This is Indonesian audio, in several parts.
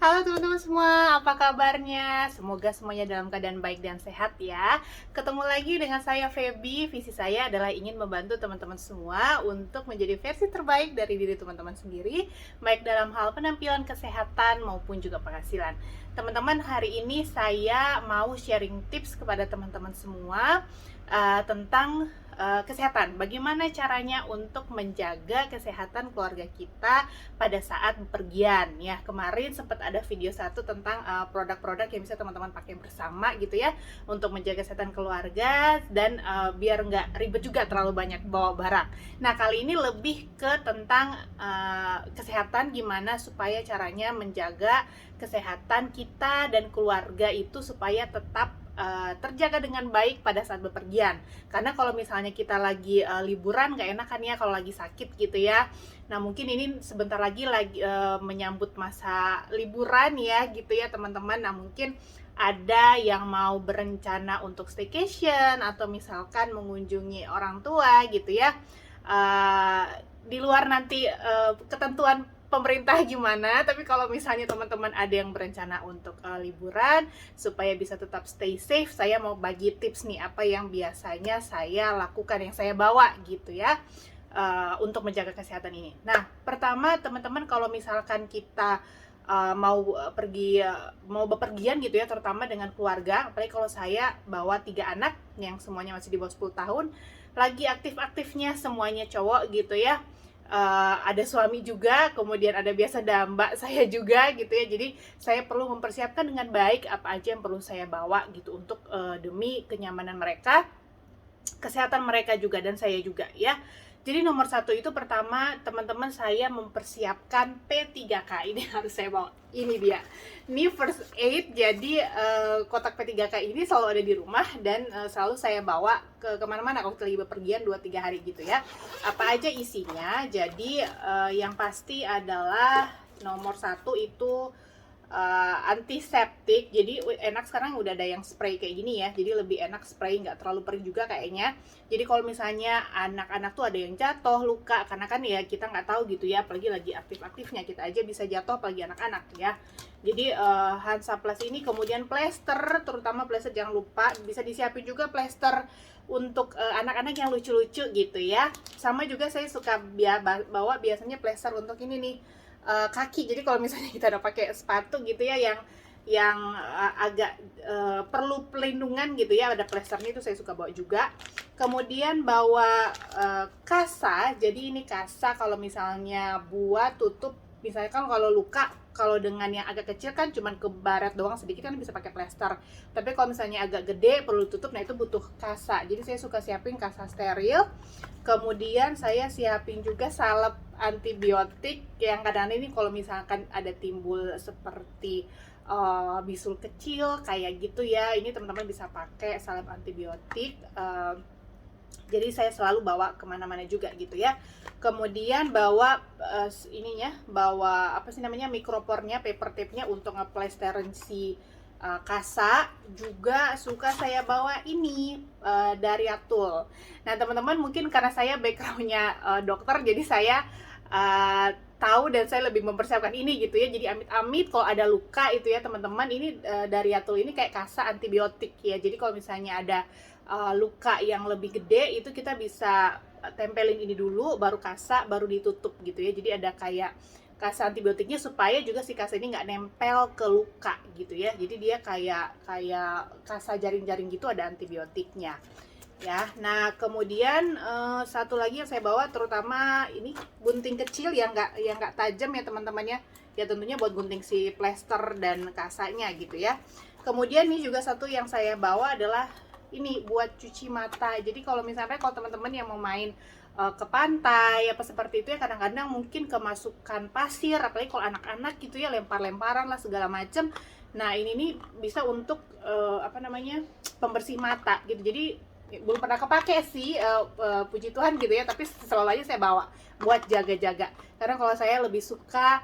Halo teman-teman semua, apa kabarnya? Semoga semuanya dalam keadaan baik dan sehat ya. Ketemu lagi dengan saya Feby. Visi saya adalah ingin membantu teman-teman semua untuk menjadi versi terbaik dari diri teman-teman sendiri, baik dalam hal penampilan, kesehatan maupun juga penghasilan. Teman-teman, hari ini saya mau sharing tips kepada teman-teman semua tentang kesehatan. Bagaimana caranya untuk menjaga kesehatan keluarga kita pada saat bepergian ya. Kemarin sempat ada video satu tentang produk-produk yang bisa teman-teman pakai bersama gitu ya untuk menjaga kesehatan keluarga dan biar nggak ribet juga terlalu banyak bawa barang. Nah, kali ini lebih ke tentang kesehatan, gimana supaya caranya menjaga kesehatan kita dan keluarga itu supaya tetap terjaga dengan baik pada saat bepergian. Karena kalau misalnya kita lagi liburan nggak enak kan ya kalau lagi sakit gitu ya. Nah, mungkin ini sebentar lagi menyambut masa liburan ya gitu ya teman-teman. Nah, mungkin ada yang mau berencana untuk staycation atau misalkan mengunjungi orang tua gitu ya. Uh, di luar nanti ketentuan pemerintah gimana, tapi kalau misalnya teman-teman ada yang berencana untuk liburan supaya bisa tetap stay safe, saya mau bagi tips nih apa yang biasanya saya lakukan, yang saya bawa gitu ya untuk menjaga kesehatan ini. Nah, pertama teman-teman kalau misalkan kita mau bepergian gitu ya, terutama dengan keluarga, apalagi kalau saya bawa 3 anak yang semuanya masih di bawah 10 tahun, lagi aktif-aktifnya semuanya cowok gitu ya. Ada suami juga, kemudian ada biasa ada mbak saya juga gitu ya. Jadi saya perlu mempersiapkan dengan baik apa aja yang perlu saya bawa gitu untuk demi kenyamanan mereka, kesehatan mereka juga dan saya juga ya. Jadi nomor satu itu pertama teman-teman saya mempersiapkan P3K, ini harus saya bawa. Ini dia. Ini first aid, jadi kotak P3K ini selalu ada di rumah dan selalu saya bawa ke kemana-mana kalau kita lagi bepergian 2-3 hari gitu ya. Apa aja isinya? Jadi yang pasti adalah nomor satu itu antiseptik. Jadi enak sekarang udah ada yang spray kayak gini ya, jadi lebih enak spray, nggak terlalu perih juga kayaknya. Jadi kalau misalnya anak-anak tuh ada yang jatuh, luka, karena kan ya kita nggak tahu gitu ya, apalagi lagi aktif-aktifnya kita aja bisa jatuh, apalagi anak-anak ya. Jadi Hansaplast ini, kemudian plester, terutama plester jangan lupa, bisa disiapin juga plester untuk anak-anak yang lucu-lucu gitu ya. Sama juga saya suka bawa biasanya plester untuk ini nih, kaki. Jadi kalau misalnya kita udah pakai sepatu gitu ya yang agak perlu pelindungan gitu ya, ada plesternya, itu saya suka bawa juga. Kemudian bawa kasa. Jadi ini kasa kalau misalnya buat tutup, misalkan kalau luka, kalau dengan yang agak kecil kan cuman kebaret doang sedikit kan bisa pakai plester. Tapi kalau misalnya agak gede perlu tutup, nah itu butuh kasa. Jadi saya suka siapin kasa steril. Kemudian saya siapin juga salep antibiotik yang kadang ini kalau misalkan ada timbul seperti bisul kecil kayak gitu ya, ini teman-teman bisa pakai salep antibiotik. Jadi saya selalu bawa kemana-mana juga gitu ya. Kemudian bawa bawa apa sih namanya, mikropornya, paper tape-nya untuk ngeplesterin si kasa. Juga suka saya bawa ini dari Atul. Nah teman-teman, mungkin karena saya backgroundnya dokter, jadi saya tahu dan saya lebih mempersiapkan ini gitu ya. Jadi amit-amit kalau ada luka itu ya teman-teman, ini dari Atul ini kayak kasa antibiotik ya. Jadi kalau misalnya ada luka yang lebih gede itu kita bisa tempelin ini dulu, baru kasa, baru ditutup gitu ya. Jadi ada kayak kasa antibiotiknya supaya juga si kasa ini nggak nempel ke luka gitu ya. Jadi dia kayak kasa jaring-jaring gitu, ada antibiotiknya ya. Nah kemudian satu lagi yang saya bawa, terutama ini gunting kecil yang nggak tajam ya teman-teman ya tentunya buat gunting si plester dan kasanya gitu ya. Kemudian ini juga satu yang saya bawa adalah ini buat cuci mata. Jadi kalau misalnya kalau teman-teman yang mau main ke pantai apa seperti itu ya, kadang-kadang mungkin kemasukan pasir, apalagi kalau anak-anak gitu ya, lempar-lemparan lah segala macem. Nah ini nih bisa untuk pembersih mata gitu. Jadi belum pernah kepake sih, puji Tuhan gitu ya, tapi selalu aja saya bawa buat jaga-jaga. Karena kalau saya lebih suka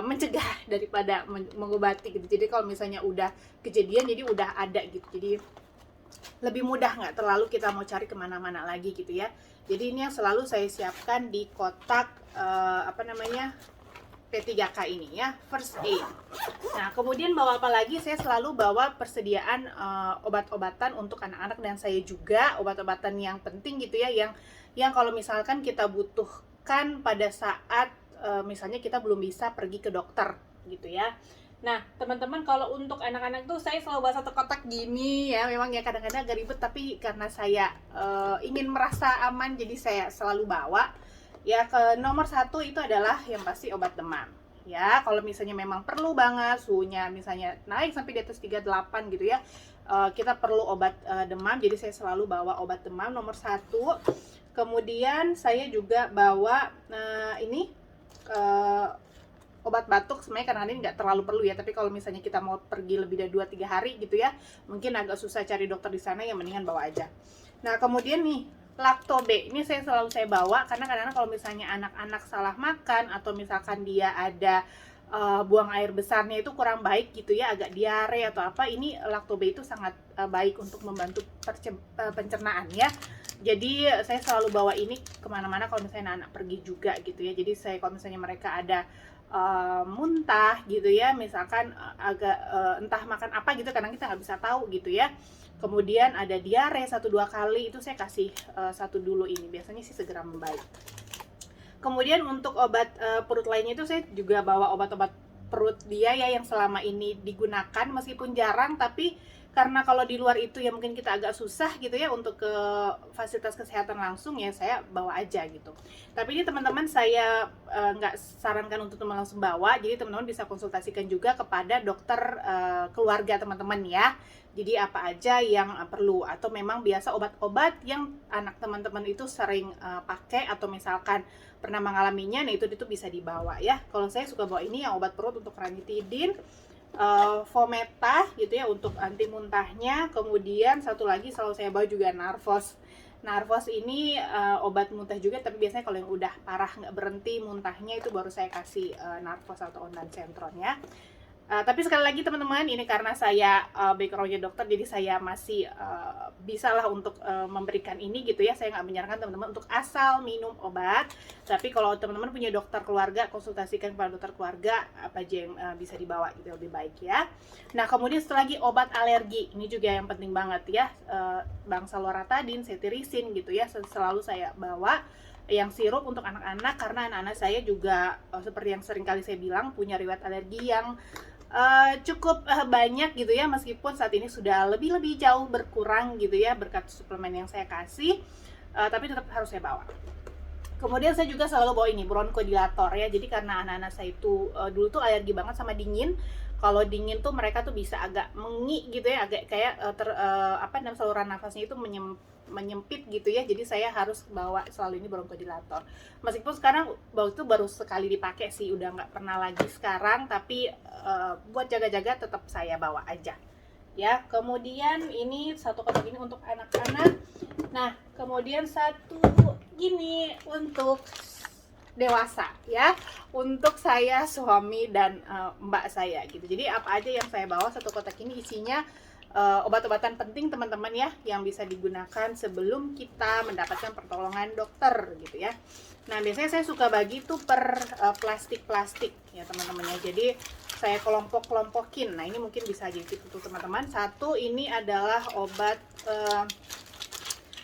mencegah daripada mengobati gitu. Jadi kalau misalnya udah kejadian, jadi udah ada gitu, jadi lebih mudah, nggak terlalu kita mau cari kemana-mana lagi gitu ya. Jadi ini yang selalu saya siapkan di kotak P3K ini ya, first aid. Nah, kemudian bawa apa lagi? Saya selalu bawa persediaan obat-obatan untuk anak-anak, dan saya juga obat-obatan yang penting gitu ya, yang kalau misalkan kita butuhkan pada saat misalnya kita belum bisa pergi ke dokter gitu ya. Nah, teman-teman, kalau untuk anak-anak tuh saya selalu bawa satu kotak gini ya. Memang ya kadang-kadang agak ribet, tapi karena saya ingin merasa aman, jadi saya selalu bawa. Ya, ke nomor 1 itu adalah yang pasti obat demam. Ya, kalau misalnya memang perlu banget suhunya misalnya naik sampai di atas 38 gitu ya, kita perlu obat demam. Jadi saya selalu bawa obat demam nomor 1. Kemudian saya juga bawa ini obat batuk. Sebenarnya kadang-kadang nggak terlalu perlu ya, tapi kalau misalnya kita mau pergi lebih dari 2-3 hari gitu ya, mungkin agak susah cari dokter di sana, ya mendingan bawa aja. Nah, kemudian nih Lacto-B ini saya selalu bawa, karena kadang-kadang kalau misalnya anak-anak salah makan atau misalkan dia ada buang air besarnya itu kurang baik gitu ya, agak diare atau apa, ini Lacto-B itu sangat baik untuk membantu pencernaan ya. Jadi saya selalu bawa ini kemana-mana kalau misalnya anak pergi juga gitu ya. Jadi saya kalau misalnya mereka ada muntah gitu ya, misalkan agak entah makan apa gitu, kadang kita nggak bisa tahu gitu ya, kemudian ada diare 1-2 kali, itu saya kasih satu dulu ini, biasanya sih segera membaik. Kemudian untuk obat perut lainnya itu saya juga bawa obat-obat perut dia ya, yang selama ini digunakan meskipun jarang, tapi karena kalau di luar itu ya mungkin kita agak susah gitu ya untuk ke fasilitas kesehatan langsung, ya saya bawa aja gitu. Tapi ini teman-teman saya nggak sarankan untuk teman langsung bawa, jadi teman-teman bisa konsultasikan juga kepada dokter keluarga teman-teman ya. Jadi apa aja yang perlu, atau memang biasa obat-obat yang anak teman-teman itu sering pakai atau misalkan pernah mengalaminya, nah itu bisa dibawa ya. Kalau saya suka bawa ini yang obat perut untuk ranitidin, Fometa gitu ya untuk anti muntahnya. Kemudian satu lagi selalu saya bawa juga Narvos. Narvos ini obat muntah juga, tapi biasanya kalau yang udah parah nggak berhenti muntahnya itu baru saya kasih Narvos atau Ondansetron ya. Tapi sekali lagi teman-teman, ini karena saya backgroundnya dokter, jadi saya masih bisalah untuk memberikan ini gitu ya. Saya nggak menyarankan teman-teman untuk asal minum obat, tapi kalau teman-teman punya dokter keluarga, konsultasikan kepada dokter keluarga apa aja yang bisa dibawa gitu, lebih baik ya. Nah, kemudian setelah lagi obat alergi, ini juga yang penting banget ya, bangsa loratadin, cetirizine gitu ya, selalu saya bawa yang sirup untuk anak-anak, karena anak-anak saya juga seperti yang sering kali saya bilang punya riwayat alergi yang cukup banyak gitu ya, meskipun saat ini sudah lebih jauh berkurang gitu ya berkat suplemen yang saya kasih, tapi tetap harus saya bawa. Kemudian saya juga selalu bawa ini bronchodilator ya, jadi karena anak-anak saya itu dulu tuh alergi banget sama dingin. Kalau dingin tuh mereka tuh bisa agak mengi gitu ya, agak kayak saluran nafasnya itu menyempit gitu ya, jadi saya harus bawa selalu ini bronchodilator. Meskipun sekarang baru sekali dipakai sih, udah nggak pernah lagi sekarang, tapi buat jaga-jaga tetap saya bawa aja ya. Kemudian ini satu kotak ini untuk anak-anak. Nah, kemudian satu gini untuk dewasa ya, untuk saya, suami, dan mbak saya gitu. Jadi apa aja yang saya bawa, satu kotak ini isinya obat-obatan penting teman-teman ya, yang bisa digunakan sebelum kita mendapatkan pertolongan dokter gitu ya. Nah, biasanya saya suka bagi tuh per plastik-plastik ya teman-teman ya. Jadi saya kelompok-kelompokin. Nah, ini mungkin bisa jadi untuk teman-teman. Satu ini adalah obat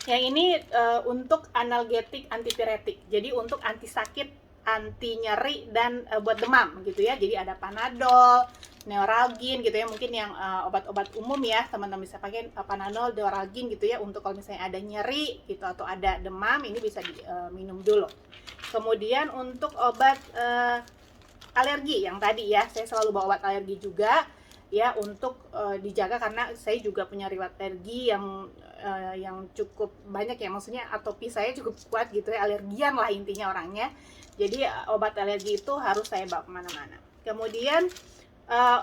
yang ini untuk analgetik antipiretik. Jadi untuk anti sakit, anti nyeri, dan buat demam gitu ya. Jadi ada Panadol, Neuralgin gitu ya, mungkin yang obat-obat umum ya, teman-teman bisa pakai Panadol, Neuralgin gitu ya, untuk kalau misalnya ada nyeri gitu atau ada demam, ini bisa diminum dulu. Kemudian untuk obat alergi yang tadi ya, saya selalu bawa obat alergi juga ya, untuk dijaga, karena saya juga punya riwayat alergi yang cukup banyak ya, maksudnya atopi saya cukup kuat gitu ya, alergian lah intinya orangnya. Jadi obat alergi itu harus saya bawa kemana-mana. Kemudian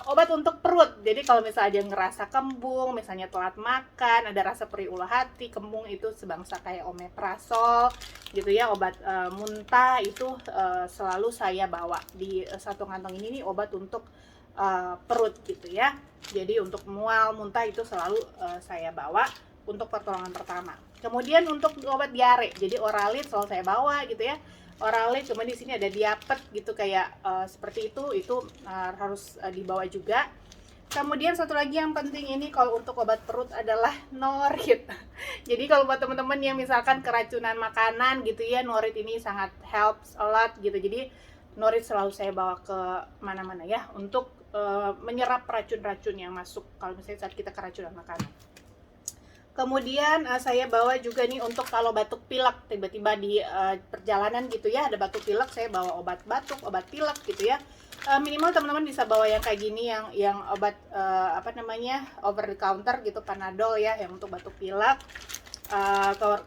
obat untuk perut, jadi kalau misalnya ada ngerasa kembung, misalnya telat makan, ada rasa perih ulu hati, kembung, itu sebangsa kayak omeprazol gitu ya. Obat muntah itu selalu saya bawa di satu kantong ini nih, obat untuk perut gitu ya. Jadi untuk mual, muntah itu selalu saya bawa untuk pertolongan pertama. Kemudian untuk obat diare, jadi Oralit selalu saya bawa gitu ya. Orale, cuma di sini ada diapet gitu kayak seperti itu harus dibawa juga. Kemudian satu lagi yang penting ini kalau untuk obat perut adalah norit. Jadi kalau buat teman-teman yang misalkan keracunan makanan gitu ya, norit ini sangat helps a lot gitu. Jadi norit selalu saya bawa ke mana-mana ya untuk menyerap racun-racun yang masuk kalau misalnya saat kita keracunan makanan. Kemudian saya bawa juga nih untuk kalau batuk pilek, tiba-tiba di perjalanan gitu ya ada batuk pilek, saya bawa obat batuk, obat pilek gitu ya. Minimal teman-teman bisa bawa yang kayak gini, yang obat apa namanya, over the counter gitu, Panadol ya, yang untuk batuk pilek.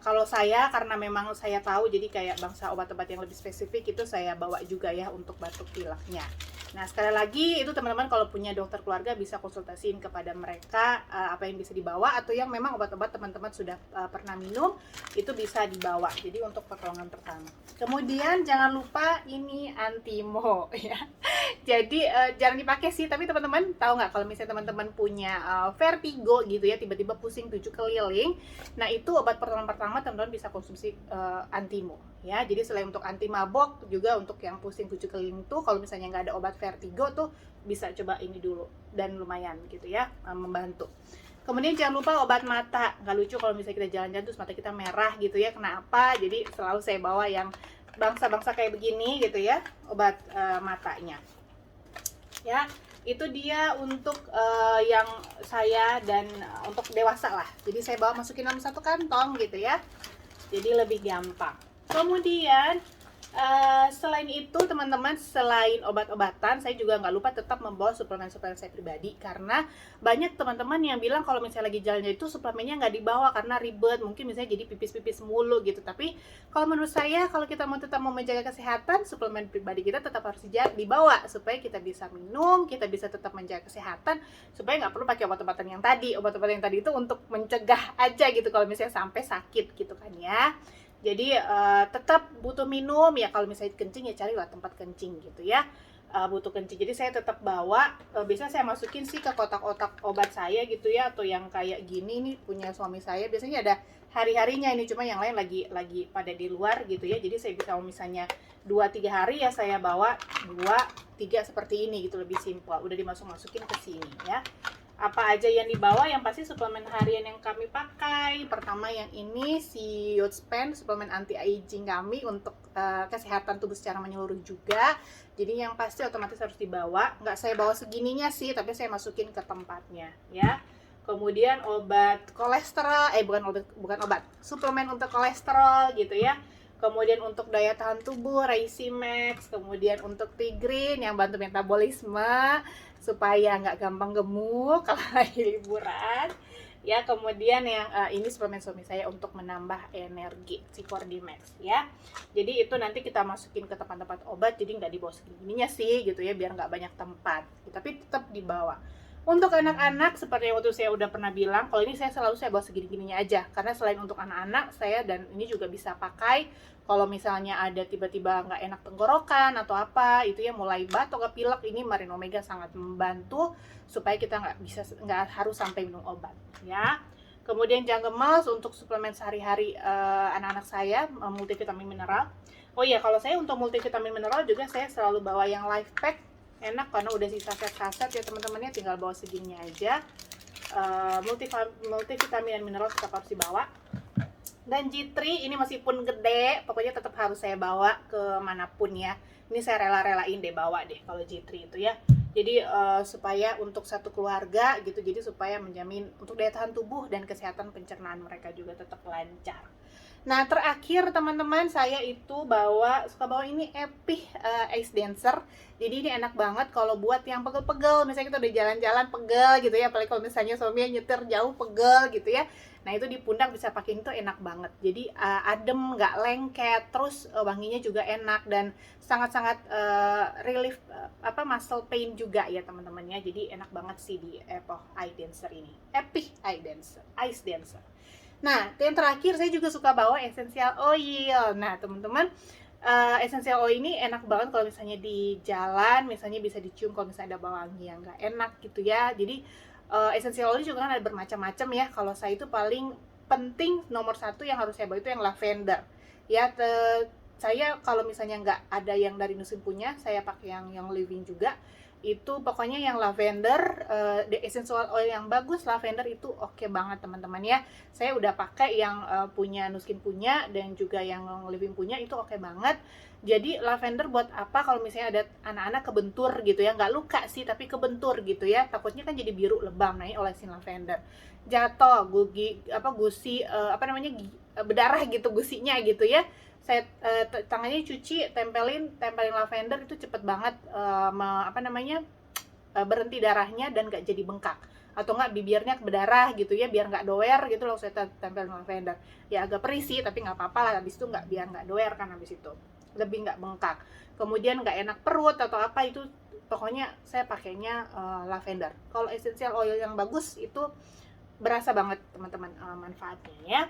Kalau saya karena memang saya tahu jadi kayak bangsa obat-obat yang lebih spesifik itu saya bawa juga ya untuk batuk pileknya. Nah sekali lagi itu teman-teman kalau punya dokter keluarga bisa konsultasiin kepada mereka apa yang bisa dibawa, atau yang memang obat-obat teman-teman sudah pernah minum itu bisa dibawa. Jadi untuk pertolongan pertama. Kemudian jangan lupa ini Antimo ya. Jadi jarang dipakai sih, tapi teman-teman tahu nggak kalau misalnya teman-teman punya vertigo gitu ya, tiba-tiba pusing 7 keliling, nah itu obat pertolongan pertama teman-teman bisa konsumsi Antimo ya. Jadi selain untuk anti mabok juga untuk yang pusing 7 keliling tuh kalau misalnya nggak ada obat vertigo tuh bisa coba ini dulu dan lumayan gitu ya, membantu. Kemudian jangan lupa obat mata. Nggak lucu kalau misalnya kita jalan-jalan terus mata kita merah gitu ya, kenapa? Jadi selalu saya bawa yang bangsa-bangsa kayak begini gitu ya, obat matanya ya. Itu dia untuk yang saya dan untuk dewasa lah. Jadi saya bawa masukin dalam satu kantong gitu ya, jadi lebih gampang. Kemudian selain itu teman-teman, selain obat-obatan saya juga nggak lupa tetap membawa suplemen-suplemen saya pribadi, karena banyak teman-teman yang bilang kalau misalnya lagi jalannya itu suplemennya nggak dibawa karena ribet, mungkin misalnya jadi pipis-pipis mulu gitu. Tapi kalau menurut saya kalau kita mau tetap mau menjaga kesehatan, suplemen pribadi kita tetap harus dibawa supaya kita bisa minum, kita bisa tetap menjaga kesehatan, supaya nggak perlu pakai obat-obatan yang tadi. Obat-obatan yang tadi itu untuk mencegah aja gitu kalau misalnya sampai sakit gitu kan ya. Jadi tetap butuh minum ya, kalau misalnya kencing ya carilah tempat kencing gitu ya. Butuh kencing, jadi saya tetap bawa. Biasanya saya masukin sih ke kotak-kotak obat saya gitu ya, atau yang kayak gini nih punya suami saya, biasanya ada hari-harinya ini, cuma yang lain lagi pada di luar gitu ya. Jadi saya bisa misalnya 2-3 hari ya saya bawa 2-3 seperti ini gitu, lebih simpel. Udah dimasukin ke sini ya. Apa aja yang dibawa, yang pasti suplemen harian yang kami pakai. Pertama yang ini si Youthspan, suplemen anti aging kami untuk kesehatan tubuh secara menyeluruh juga. Jadi yang pasti otomatis harus dibawa. Nggak saya bawa segininya sih, tapi saya masukin ke tempatnya ya. Kemudian obat kolesterol, bukan obat, suplemen untuk kolesterol gitu ya. Kemudian untuk daya tahan tubuh, Reishi Max. Kemudian untuk Tigrin yang bantu metabolisme supaya nggak gampang gemuk kalau lagi liburan ya. Kemudian yang ini suplemen suami saya untuk menambah energi, si 4D Max ya. Jadi itu nanti kita masukin ke tempat-tempat obat, jadi nggak dibawa segininya sih gitu ya, biar nggak banyak tempat, tapi tetap dibawa. Untuk anak-anak seperti yang waktu saya udah pernah bilang, kalau ini saya selalu bawa segini-gininya aja, karena selain untuk anak-anak saya dan ini juga bisa pakai kalau misalnya ada tiba-tiba nggak enak tenggorokan atau apa itu ya, mulai batuk ke pilek, ini Marin Omega sangat membantu supaya kita nggak harus sampai minum obat ya. Kemudian jangan gemas untuk suplemen sehari-hari anak-anak saya, multivitamin mineral. Oh iya, kalau saya untuk multivitamin mineral juga saya selalu bawa yang life pack, enak karena udah sisa saset ya teman-temannya, tinggal bawa segini aja. Multivitamin dan mineral tetap harus dibawa. Dan G3 ini meskipun gede, pokoknya tetap harus saya bawa ke manapun ya. Ini saya rela-relain deh bawa deh kalau G3 itu ya. Jadi supaya untuk satu keluarga gitu, jadi supaya menjamin untuk daya tahan tubuh dan kesehatan pencernaan mereka juga tetap lancar. Nah terakhir teman-teman, saya itu suka bawa ini Epi Ice Dancer. Jadi ini enak banget kalau buat yang pegel-pegel, misalnya kita udah jalan-jalan pegel gitu ya, apalagi kalau misalnya suaminya nyetir jauh pegel gitu ya. Nah itu di pundak bisa pakai, itu enak banget. Jadi adem, nggak lengket, terus wanginya juga enak dan sangat-sangat relief muscle pain juga ya teman-temannya. Jadi enak banget sih di Epi Ice Dancer ini. Epi Ice Dancer. Nah, yang terakhir saya juga suka bawa essential oil. Nah, teman-teman, essential oil ini enak banget kalau misalnya di jalan, misalnya bisa dicium kalau misalnya ada bau wangi yang nggak enak gitu ya. Jadi essential oil juga kan ada bermacam-macam ya. Kalau saya itu paling penting nomor 1 yang harus saya bawa itu yang lavender. Ya, saya kalau misalnya nggak ada yang dari Nuskin punya, saya pakai yang Living juga. Itu pokoknya yang lavender, the essential oil yang bagus lavender itu oke banget teman-teman ya. Saya udah pakai yang punya Nuskin punya dan juga yang Living punya, itu oke banget. Jadi lavender buat apa kalau misalnya ada anak-anak kebentur gitu ya, nggak luka sih tapi kebentur gitu ya, takutnya kan jadi biru lebam. Nah ini olesin lavender, jatuh gusi berdarah gitu gusinya gitu ya, saya tangannya cuci, tempelin lavender, itu cepet banget berhenti darahnya dan nggak jadi bengkak, atau nggak bibirnya berdarah gitu ya, biar nggak doer gitu loh. Saya tempelin lavender ya, agak perih sih tapi nggak apa-apa lah, habis itu nggak, biar nggak doer kan, habis itu lebih nggak bengkak. Kemudian nggak enak perut atau apa itu, pokoknya saya pakainya lavender. Kalau essential oil yang bagus itu berasa banget teman-teman manfaatnya ya.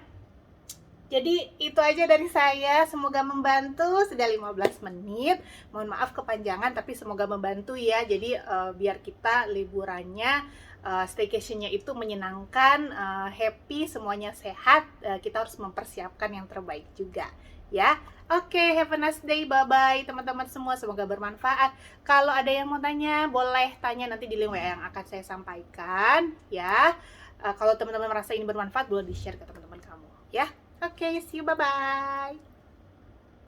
Jadi itu aja dari saya, semoga membantu. Sudah 15 menit, mohon maaf kepanjangan tapi semoga membantu ya. Jadi biar kita liburannya, staycationnya itu menyenangkan, happy, semuanya sehat. Kita harus mempersiapkan yang terbaik juga ya. Oke, have a nice day, bye bye teman-teman semua, semoga bermanfaat. Kalau ada yang mau tanya boleh tanya nanti di link WA yang akan saya sampaikan ya. Kalau teman-teman merasa ini bermanfaat boleh di share ke teman-teman kamu ya. Okay, see you, bye-bye.